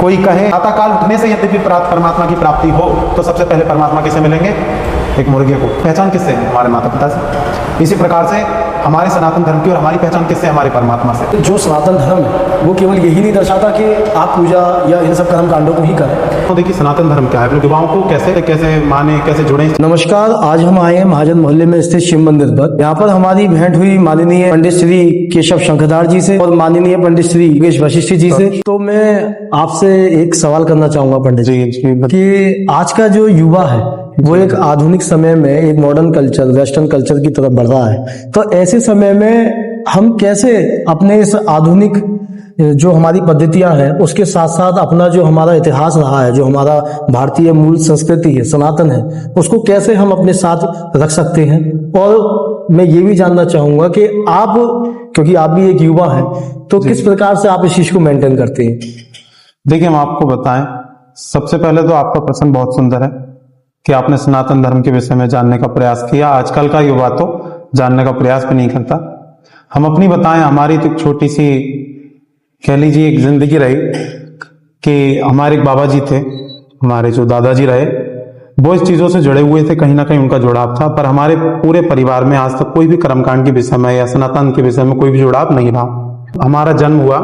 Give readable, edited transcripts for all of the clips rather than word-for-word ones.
कोई कहे प्रातःकाल उठने से यद्यपि परमात्मा की प्राप्ति हो तो सबसे पहले परमात्मा किससे मिलेंगे? एक मुर्गे को। पहचान किससे? हमारे माता पिता से। इसी प्रकार से हमारे सनातन धर्म की और हमारी पहचान किससे? हमारे परमात्मा से। जो सनातन धर्म है वो केवल यही नहीं दर्शाता कि आप पूजा या इन सब कर्म कांडों को ही करें। तो देखिए सनातन धर्म क्या है, अपने युवाओं को कैसे कैसे माने, कैसे जुड़े। नमस्कार, आज हम आए हैं महाजन मोहल्ले में स्थित शिव मंदिर पर। यहाँ पर हमारी भेंट हुई माननीय पंडित श्री केशव शंखधार जी से और माननीय पंडित श्री योगेश वशिष्ठ जी से। तो मैं आपसे एक सवाल करना चाहूंगा पंडित जी कि आज का जो युवा है वो एक आधुनिक समय में एक मॉडर्न कल्चर, वेस्टर्न कल्चर की तरफ बढ़ रहा है, तो ऐसे समय में हम कैसे अपने इस आधुनिक जो हमारी पद्धतियां हैं उसके साथ साथ अपना जो हमारा इतिहास रहा है, जो हमारा भारतीय मूल संस्कृति है, सनातन है, उसको कैसे हम अपने साथ रख सकते हैं। और मैं ये भी जानना चाहूंगा कि आप, क्योंकि आप भी एक युवा हैं, तो किस प्रकार से आप इस चीज को मेंटेन करते हैं? देखिए हम आपको बताएं, सबसे पहले तो आपका प्रश्न बहुत सुंदर है कि आपने सनातन धर्म के विषय में जानने का प्रयास किया। आजकल का युवा तो जानने का प्रयास भी नहीं करता। हम अपनी बताएं, हमारी तो एक छोटी सी कह लीजिए एक जिंदगी रही कि हमारे एक बाबा जी थे, हमारे जो दादाजी रहे, वो इस चीजों से जुड़े हुए थे, कहीं ना कहीं उनका जुड़ाव था। पर हमारे पूरे परिवार में आज तक कोई भी कर्मकांड के विषय में या सनातन के विषय में कोई भी जुड़ाव नहीं रहा। हमारा जन्म हुआ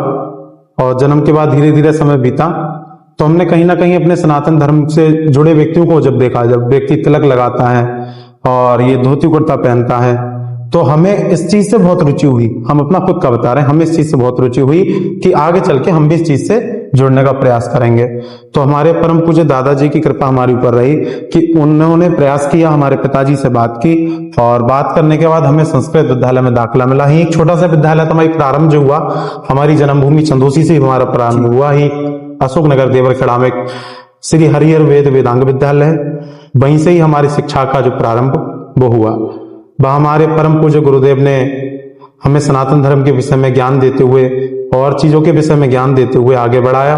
और जन्म के बाद धीरे धीरे समय बीता तो हमने कहीं ना कहीं अपने सनातन धर्म से जुड़े व्यक्तियों को जब देखा, जब व्यक्ति तिलक लगाता है और ये धोती कुर्ता पहनता है, तो हमें इस चीज से बहुत रुचि हुई। हम अपना खुद का बता रहे हैं, हमें इस चीज से बहुत रुचि हुई कि आगे चल के हम भी इस चीज से जुड़ने का प्रयास करेंगे। तो हमारे परम पूज्य दादाजी की कृपा हमारे ऊपर रही कि उन्होंने प्रयास किया, हमारे पिताजी से बात की और बात करने के बाद हमें संस्कृत विद्यालय में दाखिला मिला। ही एक छोटा सा विद्यालय था, हमारी प्रारंभ जो हुआ हमारी जन्मभूमि चंदोसी से हमारा प्रारंभ हुआ। ही अशोक नगर देवरखेड़ा में श्री हरिहर वेद वेदांग विद्यालय है, वहीं से ही हमारी शिक्षा का जो प्रारंभ वो हुआ। वह हमारे परम पूज्य गुरुदेव ने हमें सनातन धर्म के विषय में ज्ञान देते हुए और चीजों के विषय में ज्ञान देते हुए आगे बढ़ाया।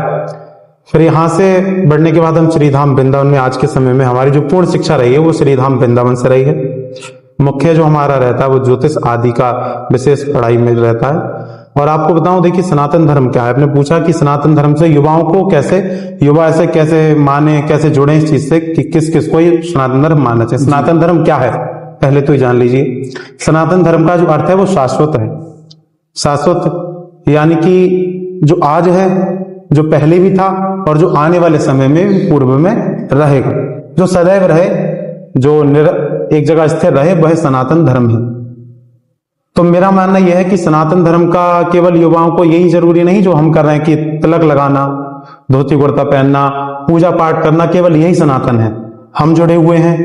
फिर यहाँ से बढ़ने के बाद हम श्रीधाम वृंदावन में, आज के समय में हमारी जो पूर्ण शिक्षा रही है वो श्रीधाम वृंदावन से रही है। मुख्य जो हमारा रहता है वो ज्योतिष आदि का विशेष पढ़ाई में रहता है। और आपको बताऊं, देखिए सनातन धर्म क्या है। आपने पूछा कि सनातन धर्म से युवाओं को कैसे, युवा ऐसे कैसे माने, कैसे जुड़े इस चीज से कि किस किस को ये सनातन धर्म मानना चाहिए। सनातन धर्म क्या है पहले तो ये जान लीजिए। सनातन धर्म का जो अर्थ है वो शाश्वत है। शाश्वत यानी कि जो आज है, जो पहले भी था और जो आने वाले समय में पूर्व में रहेगा, जो सदैव रहे, जो एक जगह स्थिर रहे, वह सनातन धर्म है। तो मेरा मानना यह है कि सनातन धर्म का केवल युवाओं को यही जरूरी नहीं जो हम कर रहे हैं कि तिलक लगाना, धोती कुर्ता पहनना, पूजा पाठ करना, केवल यही सनातन है। हम जुड़े हुए हैं,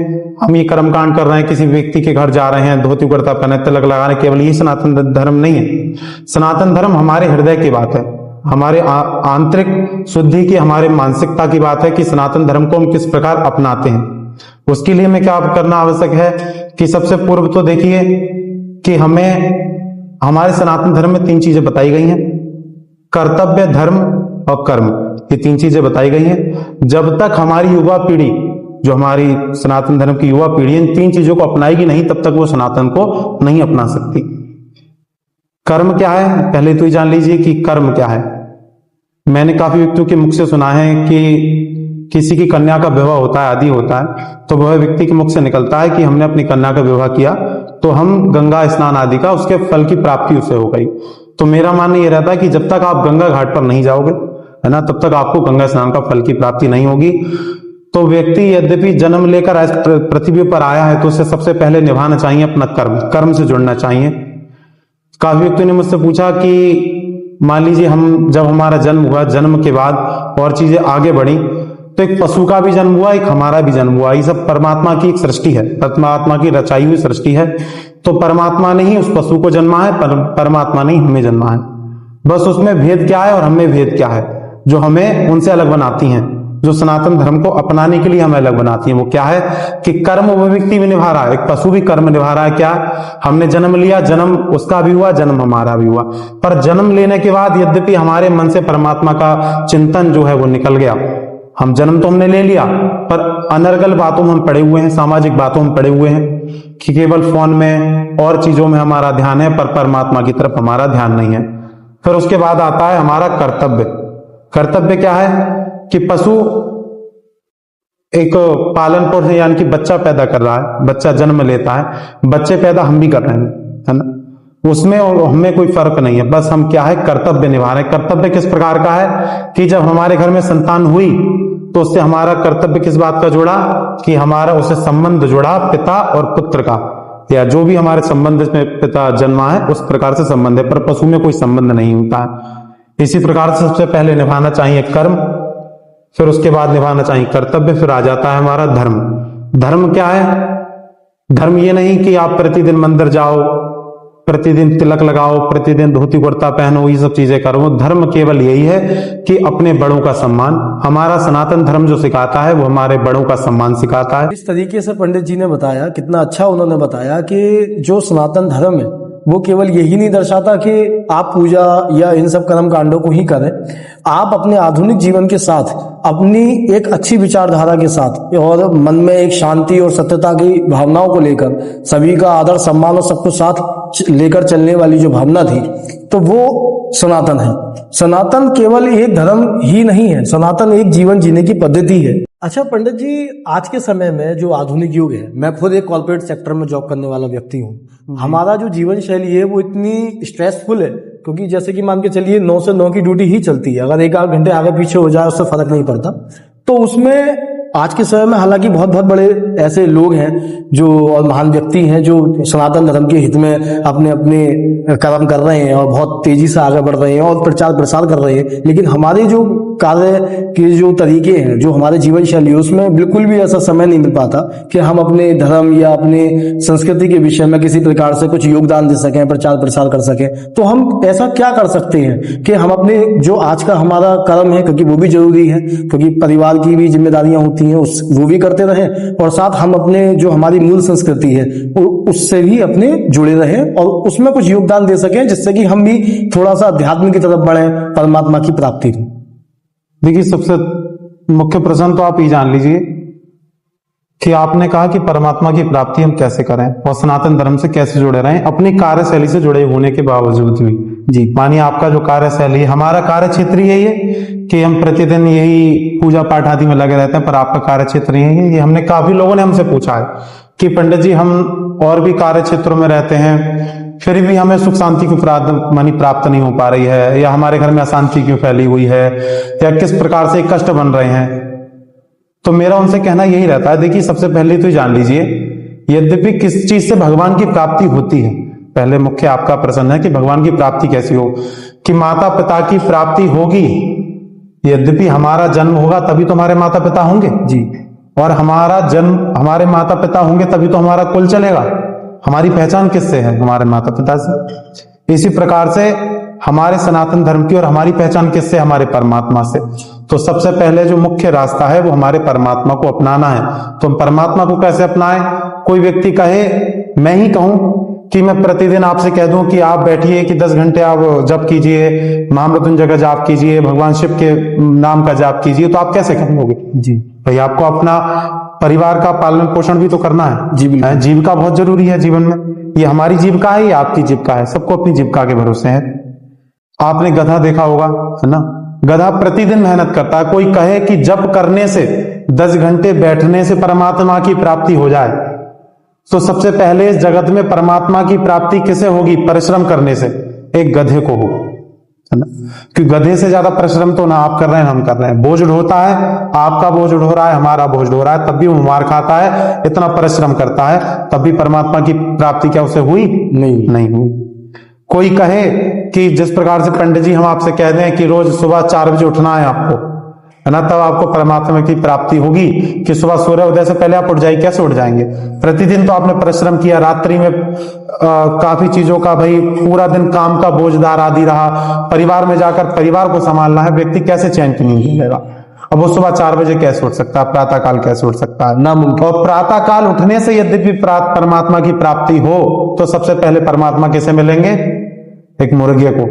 हम ये कर्मकांड कर रहे हैं, किसी व्यक्ति के घर जा रहे हैं, धोती कुर्ता पहने, तिलक लगाने, केवल यही सनातन धर्म नहीं है। सनातन धर्म हमारे हृदय की बात है, हमारे आंतरिक शुद्धि की, हमारे मानसिकता की बात है कि सनातन धर्म को हम किस प्रकार अपनाते हैं। उसके लिए हमें क्या करना आवश्यक है कि सबसे पूर्व तो देखिए कि हमें हमारे सनातन धर्म में 3 चीजें बताई गई हैं, कर्तव्य, धर्म और कर्म। ये 3 चीजें बताई गई हैं। जब तक हमारी युवा पीढ़ी, जो हमारी सनातन धर्म की युवा पीढ़ी इन 3 चीजों को अपनाएगी नहीं, तब तक वो सनातन को नहीं अपना सकती। कर्म क्या है पहले तो ये जान लीजिए कि कर्म क्या है। मैंने काफी व्यक्तियों के मुख से सुना है कि किसी की कन्या का विवाह होता है, आदि होता है, तो वह व्यक्ति के मुख से निकलता है कि हमने अपनी कन्या का विवाह किया तो हम गंगा स्नान आदि का, उसके फल की प्राप्ति उसे हो गई। तो मेरा मानना यह रहता है कि जब तक आप गंगा घाट पर नहीं जाओगे, है ना, तब तक आपको गंगा स्नान का फल की प्राप्ति नहीं होगी। तो व्यक्ति यद्यपि जन्म लेकर आज पृथ्वी पर आया है तो उसे सबसे पहले निभाना चाहिए अपना कर्म, कर्म से जुड़ना चाहिए। काफी व्यक्तियों ने मुझसे पूछा कि मान लीजिए हम जब हमारा जन्म हुआ, जन्म के बाद और चीजें आगे बढ़ी, तो एक पशु का भी जन्म हुआ, एक हमारा भी जन्म हुआ। ये सब परमात्मा की एक सृष्टि है, परमात्मा की रचाई हुई सृष्टि है। तो परमात्मा ने ही उस पशु को जन्मा है, परमात्मा ने ही हमें जन्मा है। बस उसमें भेद क्या है और हमें भेद क्या है जो हमें उनसे अलग बनाती हैं, जो सनातन धर्म को अपनाने के लिए हमें अलग बनाती है। वो क्या है कि कर्म वो व्यक्ति भी निभा रहा है, एक पशु भी कर्म निभा रहा है। क्या? हमने जन्म लिया, जन्म उसका भी हुआ, जन्म हमारा भी हुआ। पर जन्म लेने के बाद यद्यपि हमारे मन से परमात्मा का चिंतन जो है वो निकल गया। हम जन्म तो हमने ले लिया, पर अनर्गल बातों में हम पड़े हुए हैं, सामाजिक बातों में पड़े हुए हैं कि केवल फोन में और चीजों में हमारा ध्यान है, पर परमात्मा की तरफ हमारा ध्यान नहीं है। फिर उसके बाद आता है हमारा कर्तव्य। कर्तव्य क्या है कि पशु एक पालन पोषण यानी कि बच्चा पैदा कर रहा है, बच्चा जन्म लेता है, बच्चे पैदा हम भी कर रहे हैं, है ना, उसमें और हमें कोई फर्क नहीं है। बस हम क्या है, कर्तव्य निभा रहे हैं। कर्तव्य किस प्रकार का है कि जब हमारे घर में संतान हुई तो उससे हमारा कर्तव्य किस बात का जुड़ा कि हमारा उससे संबंध जुड़ा पिता और पुत्र का, या जो भी हमारे संबंध में पिता जन्मा है उस प्रकार से संबंध है, पर पशु में कोई संबंध नहीं होता है। इसी प्रकार से सबसे पहले निभाना चाहिए कर्म, फिर उसके बाद निभाना चाहिए कर्तव्य, फिर आ जाता है हमारा धर्म। धर्म क्या है? धर्म ये नहीं कि आप प्रतिदिन मंदिर जाओ, प्रतिदिन तिलक लगाओ, प्रतिदिन धोती कुर्ता पहनो, ये सब चीजें करो। धर्म केवल यही है कि अपने बड़ों का सम्मान, हमारा सनातन धर्म जो सिखाता है वो हमारे बड़ों का सम्मान सिखाता है। इस तरीके से पंडित जी ने बताया, कितना अच्छा उन्होंने बताया कि जो सनातन धर्म है वो केवल यही नहीं दर्शाता कि आप पूजा या इन सब कर्म कांडों को ही करें, आप अपने आधुनिक जीवन के साथ, अपनी एक अच्छी विचारधारा के साथ और मन में एक शांति और सत्यता की भावनाओं को लेकर, सभी का आदर सम्मान और सबको साथ लेकर चलने वाली जो भावना थी, तो वो सनातन है। सनातन केवल एक धर्म ही नहीं है, सनातन एक जीवन जीने की पद्धति है। अच्छा पंडित जी, आज के समय में जो आधुनिक युग है, मैं खुद एक कॉर्पोरेट सेक्टर में जॉब करने वाला व्यक्ति हूँ। हमारा जो जीवन शैली है वो इतनी स्ट्रेसफुल है, क्योंकि जैसे कि मान के चलिए 9 से 9 की ड्यूटी ही चलती है, अगर 1-8 घंटे आगे पीछे हो जाए उससे फर्क नहीं पड़ता। तो उसमें आज के समय में हालांकि बहुत बहुत बड़े ऐसे लोग हैं जो, और महान व्यक्ति हैं जो सनातन धर्म के हित में अपने अपने कर्म कर रहे हैं और बहुत तेजी से आगे बढ़ रहे हैं और प्रचार प्रसार कर रहे हैं, लेकिन हमारे जो कार्य के जो तरीके हैं, जो हमारे जीवन शैली है, उसमें बिल्कुल भी ऐसा समय नहीं मिल पाता कि हम अपने धर्म या अपने संस्कृति के विषय में किसी प्रकार से कुछ योगदान दे सकें, प्रचार प्रसार कर सकें। तो हम ऐसा क्या कर सकते हैं कि हम अपने जो आज का हमारा कर्म है, क्योंकि वो भी जरूरी है, क्योंकि परिवार की भी जिम्मेदारियां होती हैं, वो भी करते रहें, और साथ हम अपने जो हमारी मूल संस्कृति है उससे भी अपने जुड़े रहें और उसमें कुछ योगदान दे सकें, जिससे कि हम भी थोड़ा सा अध्यात्म की तरफ बढ़े, परमात्मा की प्राप्ति हो। देखिए, सबसे मुख्य प्रश्न तो आप ये जान लीजिए कि आपने कहा कि परमात्मा की प्राप्ति हम कैसे करें और सनातन धर्म से कैसे जुड़े रहें, अपनी कार्यशैली से जुड़े होने के बावजूद भी। जी, मानिए आपका जो कार्यशैली है, हमारा कार्य क्षेत्र यही है कि हम प्रतिदिन यही पूजा पाठ आदि में लगे रहते हैं, पर आपका कार्य क्षेत्र यही है। ये हमने काफी लोगों ने हमसे पूछा है कि पंडित जी हम और भी कार्य क्षेत्रों में रहते हैं, फिर भी हमें सुख शांति की प्राप्त नहीं हो पा रही है, या हमारे घर में अशांति क्यों फैली हुई है, या किस प्रकार से कष्ट बन रहे हैं। तो मेरा उनसे कहना यही रहता है, देखिए सबसे पहले तो जान लीजिए, यद्यपि किस चीज से भगवान की प्राप्ति होती है, पहले मुख्य आपका प्रश्न है कि भगवान की प्राप्ति कैसी हो, कि माता पिता की प्राप्ति होगी। यद्यपि हमारा जन्म होगा तभी तो हमारे माता पिता होंगे जी, और हमारा जन्म, हमारे माता पिता होंगे तभी तो हमारा कुल चलेगा। हमारी पहचान किससे है? हमारे माता पिता से। इसी प्रकार से हमारे सनातन धर्म की और हमारी पहचान किससे? हमारे परमात्मा से। तो सबसे पहले जो मुख्य रास्ता है वो हमारे परमात्मा को अपनाना है। तो हम परमात्मा को कैसे अपनाएं? कोई व्यक्ति कहे, मैं ही कहूं कि मैं प्रतिदिन आपसे कह दूं कि आप बैठिए कि 10 घंटे आप जप कीजिए, महामृत्युंजय का जाप कीजिए, भगवान शिव के नाम का जाप कीजिए, तो आप कैसे करोगे? जी भाई, आपको अपना परिवार का पालन पोषण भी तो करना है। जी बिल्कुल, जीविका बहुत जरूरी है जीवन में। ये हमारी जीविका है या आपकी जीविका है? सबको अपनी जीविका के भरोसे है। आपने गधा देखा होगा, है ना? गधा प्रतिदिन मेहनत करता है। कोई कहे कि जप करने से, 10 घंटे बैठने से परमात्मा की प्राप्ति हो जाए, तो सबसे पहले इस जगत में परमात्मा की प्राप्ति किसे होगी? परिश्रम करने से। एक गधे को हो, है ना? क्योंकि गधे से ज्यादा परिश्रम तो ना आप कर रहे हैं, हम कर रहे हैं। बोझ ढोता है, आपका बोझ ढो रहा है, हमारा बोझ ढो रहा है, तब भी वो मार खाता है, इतना परिश्रम करता है, तब भी परमात्मा की प्राप्ति क्या उसे हुई? नहीं हुई। कोई कहे कि जिस प्रकार से पंडित जी हम आपसे कह दें कि रोज सुबह 4 बजे उठना है आपको, है ना, तब आपको परमात्मा की प्राप्ति होगी, कि सुबह सूर्योदय से पहले आप उठ जाइए, कैसे उठ जाएंगे? प्रतिदिन तो आपने परिश्रम किया, रात्रि में काफी चीजों का, भाई पूरा दिन काम का बोझदार आदि रहा, परिवार में जाकर परिवार को संभालना है, व्यक्ति कैसे चैन की नींद लेगा? अब वो सुबह 4 बजे कैसे उठ सकता है? प्रातः काल कैसे उठ सकता है? नामुमकिन। और प्रातः काल उठने से यद्यपि परमात्मा की प्राप्ति हो, तो सबसे पहले परमात्मा किसे मिलेंगे? एक मुर्गे को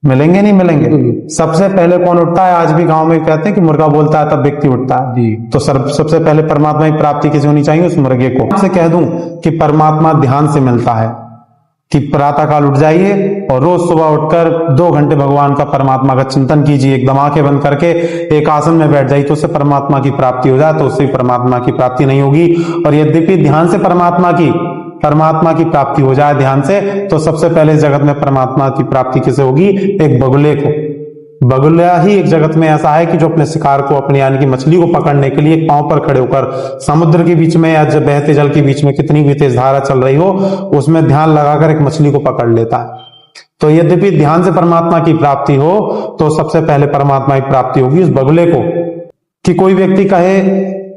मिलेंगे, नहीं मिलेंगे? सबसे पहले कौन उठता है? आज भी गांव में कहते हैं कि मुर्गा बोलता है तब व्यक्ति उठता है जी। तो सबसे पहले परमात्मा की प्राप्ति किसे होनी चाहिए? उस मुर्गे को। आपसे कह दूं कि परमात्मा ध्यान से मिलता है, कि प्रातःकाल उठ जाइए और रोज सुबह उठकर 2 घंटे भगवान का, परमात्मा का चिंतन कीजिए। एकदम आंखें बंद करके एक आसन में बैठ जाइए तो उससे परमात्मा की प्राप्ति हो जाए, तो उससे परमात्मा की प्राप्ति नहीं होगी। और यद्यपि ध्यान से परमात्मा की प्राप्ति हो जाए ध्यान से, तो सबसे पहले इस जगत में परमात्मा की प्राप्ति किसे होगी? एक बगुले को। बगुला ही एक जगत में ऐसा है कि जो अपने शिकार को, अपने यानी कि मछली को पकड़ने के लिए एक पांव पर खड़े होकर समुद्र के बीच में या जब बहते जल के बीच में कितनी भी तेज धारा चल रही हो, उसमें ध्यान लगाकर एक मछली को पकड़ लेता है। तो यद्यपि ध्यान से परमात्मा की प्राप्ति हो, तो सबसे पहले परमात्मा की प्राप्ति होगी उस बगुले को। कि कोई व्यक्ति कहे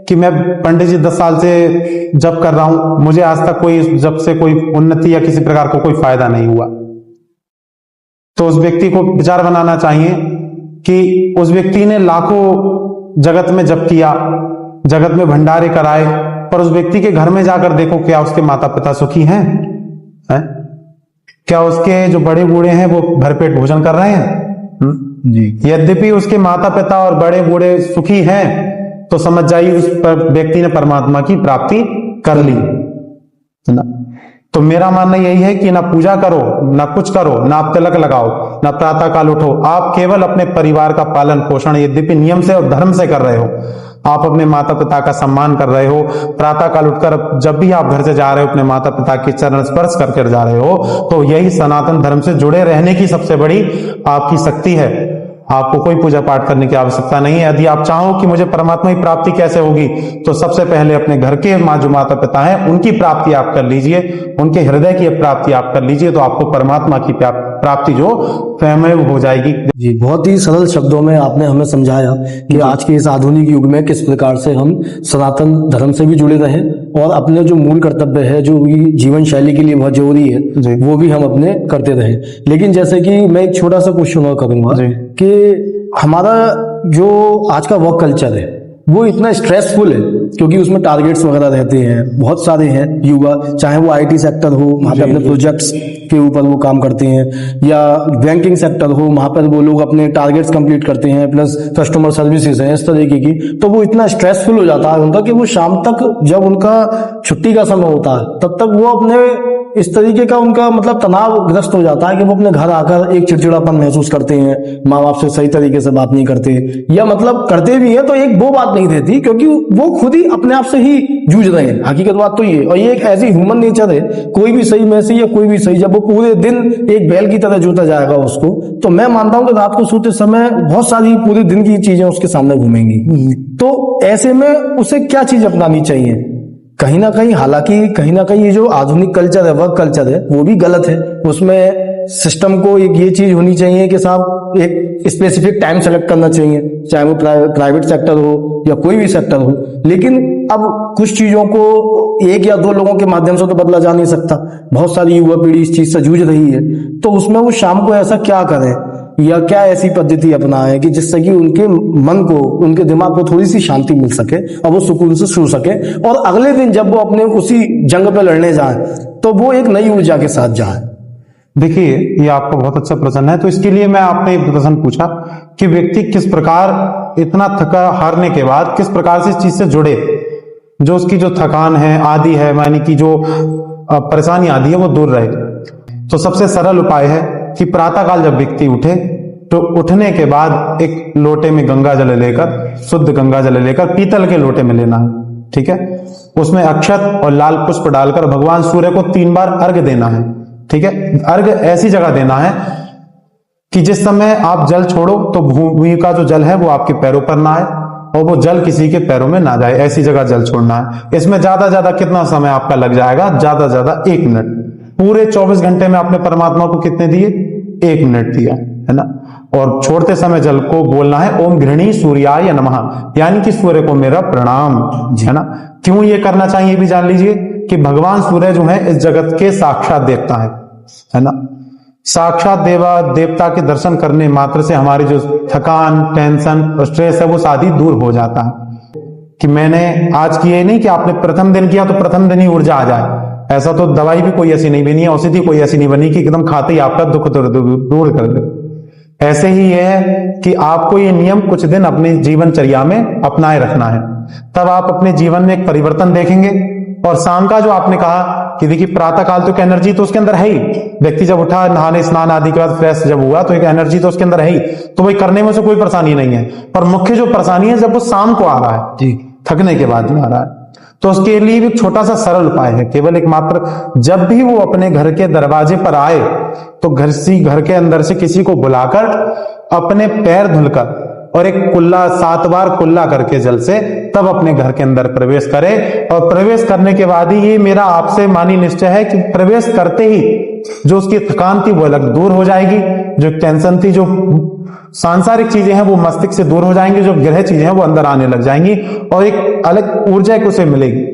कि मैं पंडित जी 10 साल से जप कर रहा हूं, मुझे आज तक कोई जप से कोई उन्नति या किसी प्रकार का कोई फायदा नहीं हुआ, तो उस व्यक्ति को विचार बनाना चाहिए कि उस व्यक्ति ने लाखों जगत में जप किया, जगत में भंडारे कराए, पर उस व्यक्ति के घर में जाकर देखो क्या उसके माता पिता सुखी हैं? क्या उसके जो बड़े बूढ़े हैं वो भरपेट भोजन कर रहे हैं? जी। यद्यपि उसके माता पिता और बड़े बूढ़े सुखी हैं, तो समझ जाइए उस व्यक्ति ने परमात्मा की प्राप्ति कर ली ना। तो मेरा मानना यही है कि ना पूजा करो, ना कुछ करो, ना आप तिलक लगाओ, ना प्रातःकाल उठो, आप केवल अपने परिवार का पालन पोषण यद्यपि नियम से और धर्म से कर रहे हो, आप अपने माता पिता का सम्मान कर रहे हो, प्रातःकाल उठकर जब भी आप घर से जा रहे हो अपने माता पिता के चरण स्पर्श करके जा रहे हो, तो यही सनातन धर्म से जुड़े रहने की सबसे बड़ी आपकी शक्ति है। आपको कोई पूजा पाठ करने की आवश्यकता नहीं है। यदि आप चाहो कि मुझे परमात्मा की प्राप्ति कैसे होगी, तो सबसे पहले अपने घर के जो माता पिता हैं उनकी प्राप्ति आप कर लीजिए, उनके हृदय की प्राप्ति आप कर लीजिए, तो आपको परमात्मा की प्राप्ति जो स्वयं हो जाएगी। जी, बहुत ही सरल शब्दों में आपने हमें समझाया कि आज के इस आधुनिक युग में किस प्रकार से हम सनातन धर्म से भी जुड़े रहें और अपने जो मूल कर्तव्य है, जो जीवन शैली के लिए बहुत जरूरी है, वो भी हम अपने करते रहें। लेकिन जैसे कि मैं एक छोटा सा क्वेश्चन और करूंगा कि हमारा जो आज का वर्क कल्चर है वो इतना स्ट्रेसफुल है, क्योंकि उसमें टारगेट्स वगैरह रहते हैं, बहुत सारे हैं युवा, चाहे वो आईटी सेक्टर हो, वहां पे अपने प्रोजेक्ट्स के ऊपर वो काम करते हैं, या बैंकिंग सेक्टर हो, वहां पर वो लोग अपने टारगेट्स कंप्लीट करते हैं, प्लस कस्टमर सर्विसेज है इस तरीके की। तो वो इतना स्ट्रेसफुल हो जाता है उनका कि वो शाम तक जब उनका छुट्टी का समय होता है तब तक वो अपने इस तरीके का उनका मतलब तनावग्रस्त हो जाता है कि वो अपने घर आकर एक चिड़चिड़ापन महसूस करते हैं, माँ बाप से सही तरीके से बात नहीं करते, या मतलब करते भी हैं तो एक वो बात नहीं रहती, क्योंकि वो खुद ही अपने आप से ही जूझ रहे हैं। हकीकत बात तो ये, और ये एक ऐसी ह्यूमन नेचर है, कोई भी सही में से या कोई भी सही, जब वो पूरे दिन एक बैल की तरह जोता जाएगा उसको, तो मैं मानता हूं कि रात को सोते समय बहुत सारी पूरे दिन की चीजें उसके सामने घूमेंगी। तो ऐसे में उसे क्या चीज अपनानी चाहिए? कहीं ना कहीं, हालांकि कहीं ना कहीं ये जो आधुनिक कल्चर है, वर्क कल्चर है, वो भी गलत है। उसमें सिस्टम को एक ये चीज होनी चाहिए कि साहब एक स्पेसिफिक टाइम सेलेक्ट करना चाहिए, चाहे वो प्राइवेट सेक्टर हो या कोई भी सेक्टर हो। लेकिन अब कुछ चीजों को 1 या 2 लोगों के माध्यम से तो बदला जा नहीं सकता, बहुत सारी युवा पीढ़ी इस चीज से जूझ रही है। तो उसमें वो शाम को ऐसा क्या करें, या क्या ऐसी पद्धति अपनाएं कि जिससे कि उनके मन को, उनके दिमाग को थोड़ी सी शांति मिल सके और वो सुकून से सो सके, और अगले दिन जब वो अपने उसी जंग पे लड़ने जाए तो वो एक नई ऊर्जा के साथ जाए। देखिए, ये आपका बहुत अच्छा प्रश्न है। तो इसके लिए मैं आपने एक प्रश्न पूछा कि व्यक्ति किस प्रकार इतना थका हारने के बाद किस प्रकार से इस चीज से जुड़े, जो उसकी जो थकान है आदि है, यानी कि जो परेशानी आदि है वो दूर रहे। तो सबसे सरल उपाय है कि प्रातःकाल जब व्यक्ति उठे तो उठने के बाद एक लोटे में गंगा जल लेकर, शुद्ध गंगा जल लेकर पीतल के लोटे में लेना है, ठीक है। उसमें अक्षत और लाल पुष्प डालकर भगवान सूर्य को 3 बार अर्घ्य देना है, ठीक है। अर्घ्य ऐसी जगह देना है कि जिस समय आप जल छोड़ो तो भूमि का जो जल है वो आपके पैरों पर ना आए और वो जल किसी के पैरों में ना जाए, ऐसी जगह जल छोड़ना है। इसमें ज्यादा ज्यादा कितना समय आपका लग जाएगा? ज्यादा ज्यादा 1 मिनट। पूरे 24 घंटे में आपने परमात्मा को कितने दिए? 1 मिनट दिया, है ना। और छोड़ते समय जल को बोलना है ओम गृहणी सूर्याय नमः, यानी कि सूर्य को मेरा प्रणाम, है ना। क्यों ये करना चाहिए भी जान लीजिए कि भगवान सूर्य जो है इस जगत के साक्षात देवता है ना। साक्षात देवता के दर्शन करने मात्र से हमारी जो थकान, टेंशन और स्ट्रेस है वो सारी दूर हो जाता है। कि मैंने आज किए नहीं कि आपने प्रथम दिन किया तो प्रथम दिन ही ऊर्जा आ जाए, ऐसा तो दवाई भी कोई ऐसी नहीं बनी है, औषधि कोई ऐसी नहीं बनी कि एकदम खाते ही आपका दुख दूर कर दे। ऐसे ही यह है कि आपको ये नियम कुछ दिन अपने जीवनचर्या में अपनाए रखना है, तब आप अपने जीवन में एक परिवर्तन देखेंगे। और शाम का जो आपने कहा कि देखिए प्रातः काल तो एक एनर्जी तो उसके अंदर है ही, व्यक्ति जब उठा नहाने स्नान आदि के बाद फ्रेश जब हुआ तो एक एनर्जी तो उसके अंदर है ही, तो वही करने में से कोई परेशानी नहीं है। पर मुख्य जो परेशानी है जब वो शाम को आ रहा है जी, थकने के बाद में आ रहा है, तो उसके लिए भी एक छोटा सा सरल उपाय है। केवल एक मात्र जब भी वो अपने घर के दरवाजे पर आए तो घर के अंदर से किसी को बुलाकर अपने पैर धुलकर और एक कुल्ला 7 बार कुल्ला करके जल से तब अपने घर के अंदर प्रवेश करे। और प्रवेश करने के बाद ही ये मेरा आपसे मानी निश्चय है कि प्रवेश करते ही जो उसकी थकान थी वो अलग दूर हो जाएगी, जो टेंशन थी, जो सांसारिक चीजें हैं वो मस्तिष्क से दूर हो जाएंगी, जो ग्रह चीजें हैं वो अंदर आने लग जाएंगी और एक अलग ऊर्जा को उसे मिलेगी।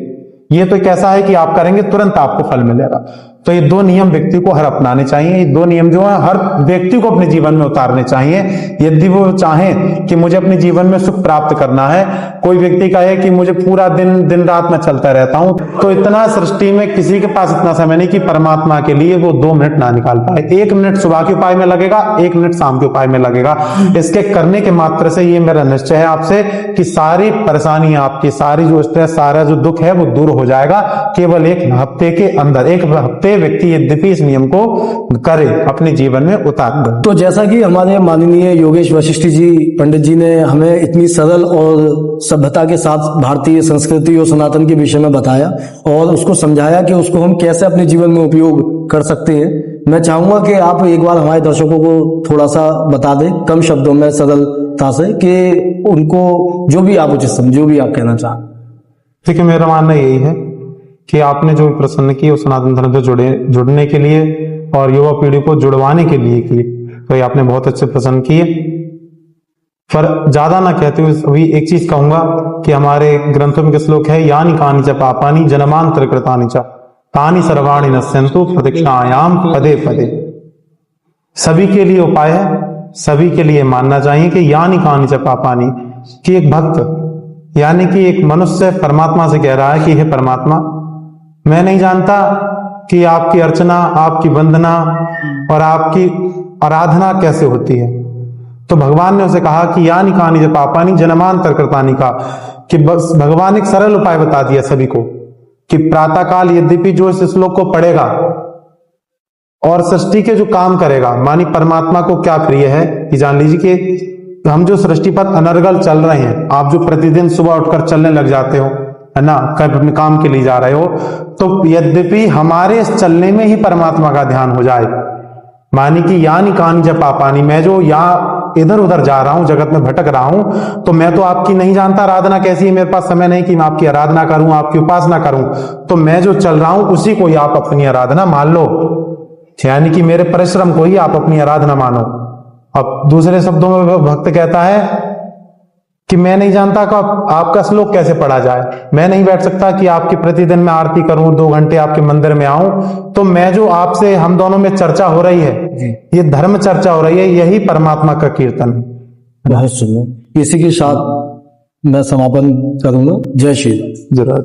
ये तो कैसा है कि आप करेंगे तुरंत आपको फल मिलेगा। तो ये 2 नियम व्यक्ति को हर अपनाने चाहिए। ये 2 नियम जो है हर व्यक्ति को अपने जीवन में उतारने चाहिए यदि वो चाहें कि मुझे अपने जीवन में सुख प्राप्त करना है। कोई व्यक्ति कहे कि मुझे पूरा दिन रात में चलता रहता हूं, तो इतना सृष्टि में किसी के पास इतना समय नहीं कि परमात्मा के लिए वो 2 मिनट ना निकाल पाए। 1 मिनट सुबह के उपाय में लगेगा, 1 मिनट शाम के उपाय में लगेगा। इसके करने के मात्र से ये मेरा निश्चय है आपसे कि सारी परेशानी आपकी, सारी जो स्ट्रेस, सारा जो दुख है वो दूर हो जाएगा केवल 1 हफ्ते के अंदर। 1 हफ्ते व्यक्ति यद्यपि इस नियम को करे अपने जीवन में उतार दे। तो जैसा कि हमारे माननीय योगेश वशिष्ठ जी पंडित जी ने हमें इतनी सरल और सभ्यता के साथ भारतीय संस्कृति और सनातन के विषय में बताया और उसको समझाया कि उसको हम कैसे अपने जीवन में उपयोग कर सकते हैं, मैं चाहूंगा कि आप एक बार हमारे दर्शकों को थोड़ा सा बता दें कम शब्दों में सरलता से कि उनको जो भी आप उचित समझो, जो भी आप कहना चाहें। देखिए मेरा मानना यही है कि आपने जो प्रश्न किए उस सनातन धर्म से जुड़ने के लिए और युवा पीढ़ी को जुड़वाने के लिए किए, तो ये आपने बहुत अच्छे प्रश्न किए। पर ज्यादा ना कहते हुए अभी एक चीज कहूंगा कि हमारे ग्रंथों में श्लोक है, यानी कानी च पापानी जन्मांतर कृतानि च तानि सर्वाणि नश्यन्तु प्रतीक्षायाम पदे पदे। सभी के लिए उपाय है, सभी के लिए मानना चाहिए कि यानी कानी च पापानी, कि एक भक्त यानी कि एक मनुष्य परमात्मा से कह रहा है कि हे परमात्मा, मैं नहीं जानता कि आपकी अर्चना, आपकी वंदना और आपकी आराधना कैसे होती है। तो भगवान ने उसे कहा कि यानी कहानी जब पापानी जन्मांतर कृतानि का, कि बस भगवान एक सरल उपाय बता दिया सभी को कि प्रातः काल यद्यपि जो इस श्लोक को पढ़ेगा और सृष्टि के जो काम करेगा, मानी परमात्मा को क्या प्रिय है कि जान लीजिए कि हम जो सृष्टि पर अनर्गल चल रहे हैं, आप जो प्रतिदिन सुबह उठकर चलने लग जाते हो, है ना, कब अपने काम के लिए जा रहे हो, तो यद्यपि हमारे इस चलने में ही परमात्मा का ध्यान हो जाए, मानी कि यानी कानी जब पापानी, मैं जो यहाँ इधर उधर जा रहा हूं, जगत में भटक रहा हूं, तो मैं तो आपकी नहीं जानता आराधना कैसी है, मेरे पास समय नहीं कि मैं आपकी आराधना करूं, आपकी उपासना करूं, तो मैं जो चल रहा हूं उसी को ही आप अपनी आराधना मान लो, यानी कि मेरे परिश्रम को ही आप अपनी आराधना मानो। अब दूसरे शब्दों में भक्त कहता है कि मैं नहीं जानता कि आपका श्लोक कैसे पढ़ा जाए, मैं नहीं बैठ सकता कि आपकी प्रतिदिन मैं आरती करूं, 2 घंटे आपके मंदिर में आऊं, तो मैं जो आपसे हम दोनों में चर्चा हो रही है, ये धर्म चर्चा हो रही है, यही परमात्मा का कीर्तन है। बहुत सुंदर। इसी के साथ मैं समापन करूंगा। जय श्री राम। जरूर।